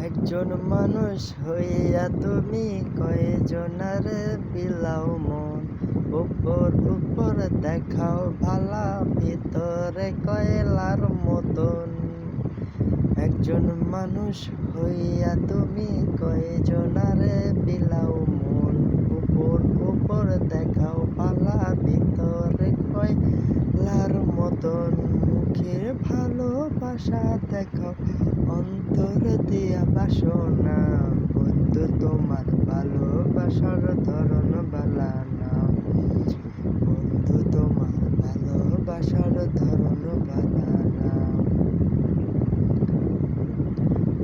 একজন মানুষ হইয়া তুমি কয়জনারে বিলাও মন। উপর উপর দেখাও ভালা, ভিতরে কয়লার মতন। একজন মানুষ হইয়া তুমি কয়জনারে বিলাও মন। উপর উপর দেখাও ভালা, ভিতরে কয়লার মতন। মুখের ভালোবাসা দেখাও, অন্তর দিয়া বাসনা। বন্ধু তোমার ভালোবাসার ধরন বালা না। বন্ধু তোমার ভালোবাসার ধরন বালা না।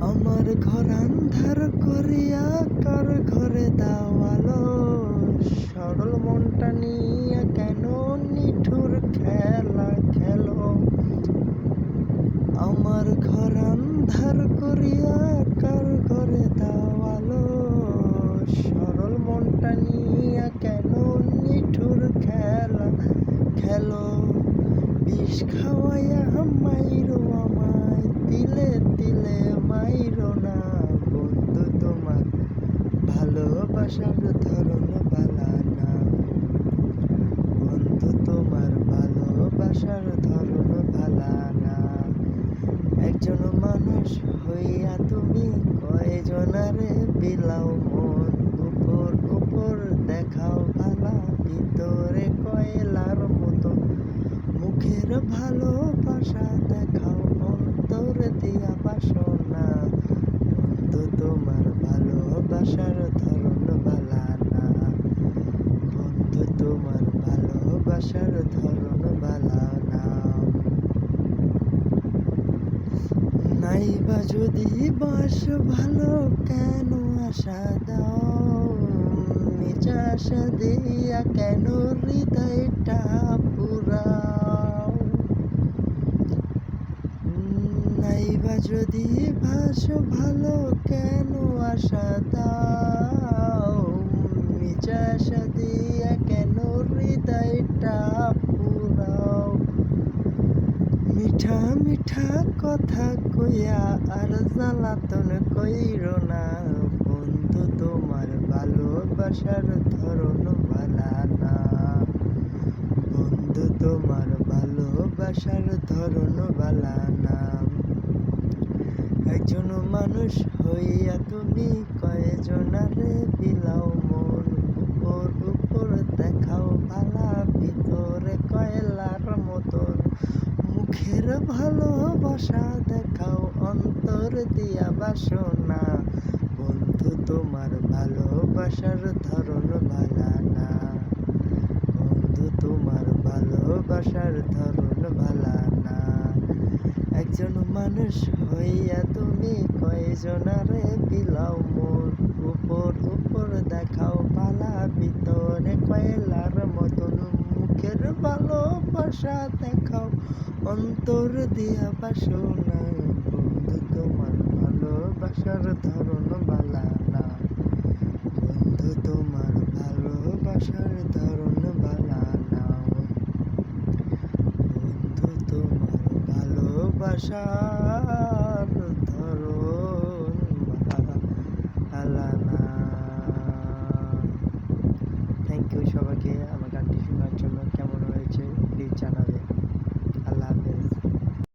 আমার ঘর আন্ধার করিয়া কার ঘরে দাও আলো। সরল মনটা নিয়ে কেন নিঠুর খেলা খেলো। আমার ঘর আন্ধার করিয়া কার ঘরে দাও আলো। সরল মনটা নিয়ে কেন নিঠুর খেলা খেলো। বিষ খাওয়াইয়া মাইরো আমায়, তিলে তিলে মাইরো না। বন্ধু তোমার ভালোবাসার ধরন বালা না। বন্ধু তোমার ভালোবাসার ধরন বালা না। একজন মানুষ হইয়া তুমি কয়জনারে বিলাও মন। উপর উপর দেখাও ভালা, ভিতরে কয়লার মতো। মুখের ভালোবাসা দেখাও, অন্তর দিয়া বাসনা। বন্ধু তোমার ভালোবাসার ধরন বালা না। বন্ধু তোমার ভালোবাসার ধরন বালা না। নাইবা যদি বাস ভালো কেন আশা দাও। নিচা আশা দিয়া কেন হৃদয়টা পুরাও। নাইবা যদি বাস ভালো কেন আশা দাও। নিচা আশা দিয়া কেন হৃদয়টা পুরাও। মিঠা মিঠা কথা কইয়া আর জ্বালাতন কইরো না। বন্ধু তোমার ভালোবাসার ধরন বালা না। বন্ধু তোমার ভালোবাসার ধরন বালা না। একজন মানুষ হইয়া তুমি কয়জনারে বিলাও মন। উপর উপর দেখাও ভালা, ভিতরে কয়লার মতন। মুখের ভালোবাসা দেখাও, অন্তর দিয়া বাসনা। বন্ধু তোমার ভালোবাসার ধরন বালা না। বন্ধু তোমার ভালোবাসার ধরন বালা না। একজন মানুষ হইয়া তুমি কয়জনারে বিলাও মন। উপর উপর দেখাও ভালা, ভিতরে কয়লার মতন। মুখের ভালোবাসা দেখাও, অন্তর দিয়া বাসনা। বন্ধু তোমার ভালোবাসার ধরন বালা না। বন্ধু তোমার ভালোবাসার ধরন বালা না। বন্ধু তোমার ভালোবাসা